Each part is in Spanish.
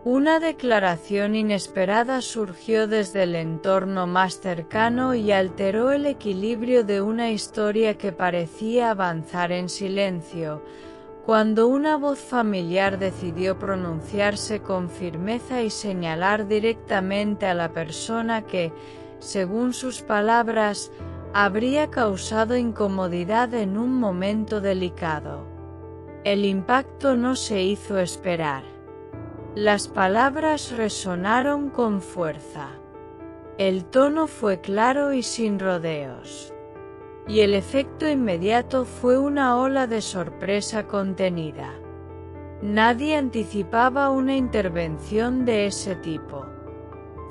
Una declaración inesperada surgió desde el entorno más cercano y alteró el equilibrio de una historia que parecía avanzar en silencio, cuando una voz familiar decidió pronunciarse con firmeza y señalar directamente a la persona que, según sus palabras, habría causado incomodidad en un momento delicado. El impacto no se hizo esperar. Las palabras resonaron con fuerza. El tono fue claro y sin rodeos. Y el efecto inmediato fue una ola de sorpresa contenida. Nadie anticipaba una intervención de ese tipo.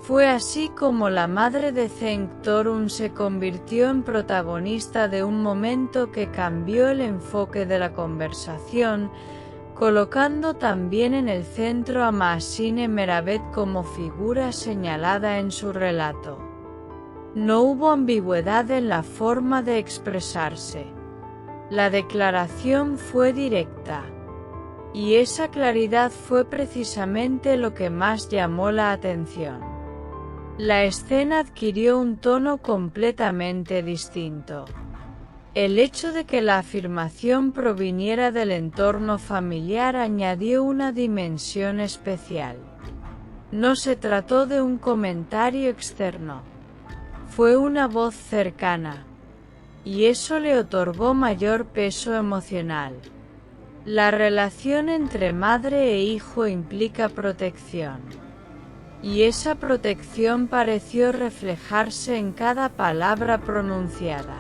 Fue así como la madre de Zeng Torun se convirtió en protagonista de un momento que cambió el enfoque de la conversación, colocando también en el centro a Mahsine Meravet como figura señalada en su relato. No hubo ambigüedad en la forma de expresarse. La declaración fue directa. Y esa claridad fue precisamente lo que más llamó la atención. La escena adquirió un tono completamente distinto. El hecho de que la afirmación proviniera del entorno familiar añadió una dimensión especial. No se trató de un comentario externo. Fue una voz cercana. Y eso le otorgó mayor peso emocional. La relación entre madre e hijo implica protección. Y esa protección pareció reflejarse en cada palabra pronunciada.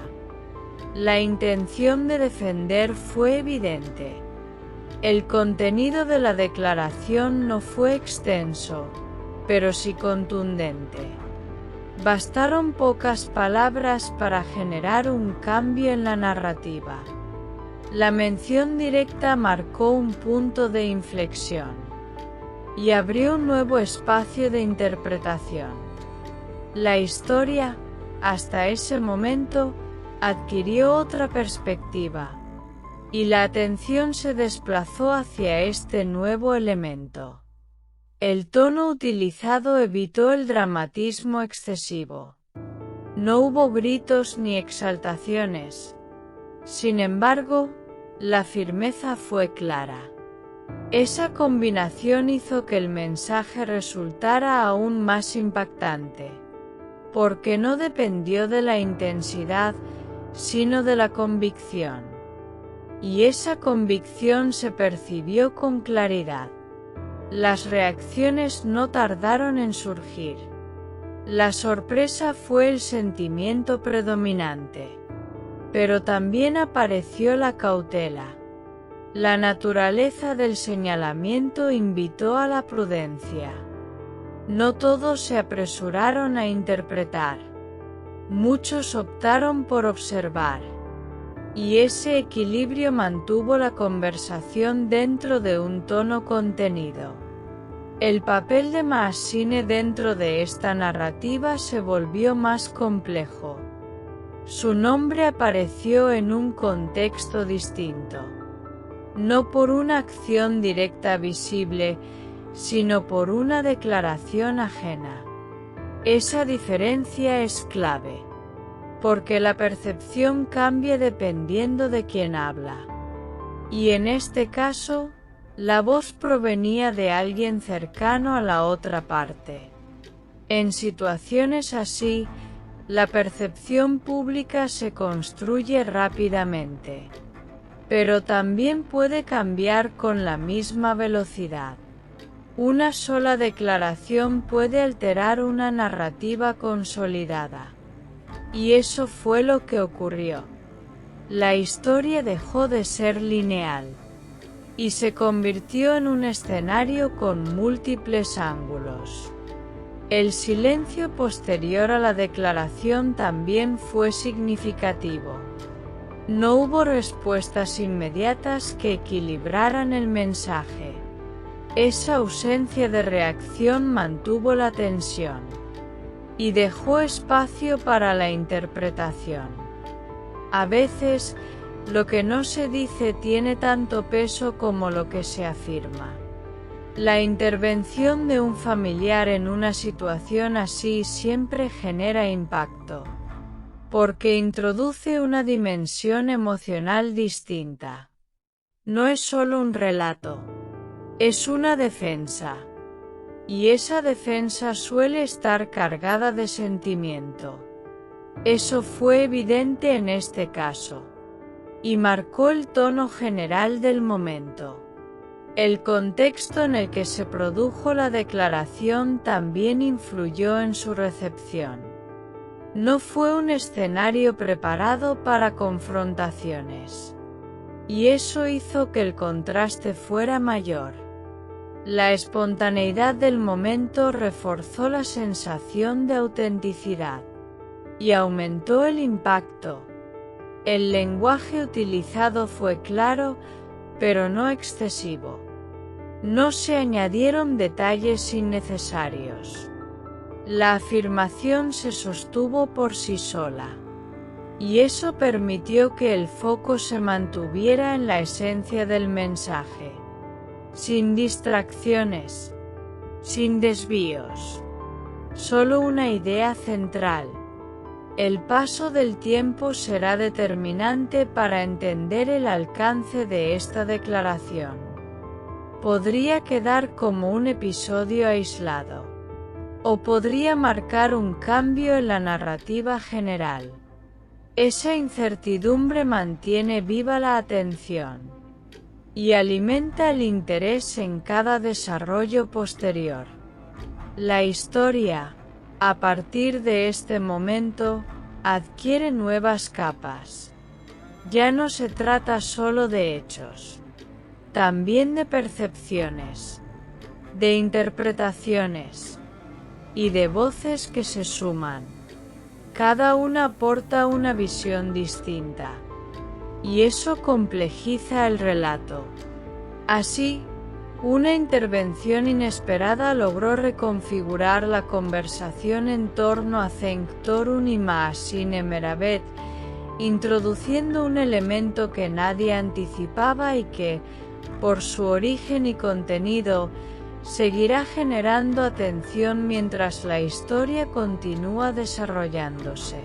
La intención de defender fue evidente. El contenido de la declaración no fue extenso, pero sí contundente. Bastaron pocas palabras para generar un cambio en la narrativa. La mención directa marcó un punto de inflexión y abrió un nuevo espacio de interpretación. La historia, hasta ese momento, adquirió otra perspectiva, y la atención se desplazó hacia este nuevo elemento. El tono utilizado evitó el dramatismo excesivo. No hubo gritos ni exaltaciones. Sin embargo, la firmeza fue clara. Esa combinación hizo que el mensaje resultara aún más impactante, porque no dependió de la intensidad, sino de la convicción. Y esa convicción se percibió con claridad. Las reacciones no tardaron en surgir. La sorpresa fue el sentimiento predominante. Pero también apareció la cautela. La naturaleza del señalamiento invitó a la prudencia. No todos se apresuraron a interpretar. Muchos optaron por observar. Y ese equilibrio mantuvo la conversación dentro de un tono contenido. El papel de Mahsine dentro de esta narrativa se volvió más complejo. Su nombre apareció en un contexto distinto. No por una acción directa visible, sino por una declaración ajena. Esa diferencia es clave, porque la percepción cambia dependiendo de quién habla. Y en este caso, la voz provenía de alguien cercano a la otra parte. En situaciones así, la percepción pública se construye rápidamente. Pero también puede cambiar con la misma velocidad. Una sola declaración puede alterar una narrativa consolidada. Y eso fue lo que ocurrió. La historia dejó de ser lineal. Y se convirtió en un escenario con múltiples ángulos. El silencio posterior a la declaración también fue significativo. No hubo respuestas inmediatas que equilibraran el mensaje. Esa ausencia de reacción mantuvo la tensión y dejó espacio para la interpretación. A veces, lo que no se dice tiene tanto peso como lo que se afirma. La intervención de un familiar en una situación así siempre genera impacto, porque introduce una dimensión emocional distinta. No es solo un relato, es una defensa. Y esa defensa suele estar cargada de sentimiento. Eso fue evidente en este caso. Y marcó el tono general del momento. El contexto en el que se produjo la declaración también influyó en su recepción. No fue un escenario preparado para confrontaciones. Y eso hizo que el contraste fuera mayor. La espontaneidad del momento reforzó la sensación de autenticidad. Y aumentó el impacto. El lenguaje utilizado fue claro, pero no excesivo. No se añadieron detalles innecesarios. La afirmación se sostuvo por sí sola. Y eso permitió que el foco se mantuviera en la esencia del mensaje. Sin distracciones. Sin desvíos. Solo una idea central. El paso del tiempo será determinante para entender el alcance de esta declaración. Podría quedar como un episodio aislado. O podría marcar un cambio en la narrativa general. Esa incertidumbre mantiene viva la atención. Y alimenta el interés en cada desarrollo posterior. La historia, a partir de este momento, adquiere nuevas capas. Ya no se trata solo de hechos. También de percepciones. De interpretaciones. Y de voces que se suman. Cada una aporta una visión distinta. Y eso complejiza el relato. Así, una intervención inesperada logró reconfigurar la conversación en torno a Cenctorun y Mahasine Emeravet, introduciendo un elemento que nadie anticipaba y que, por su origen y contenido, seguirá generando atención mientras la historia continúa desarrollándose.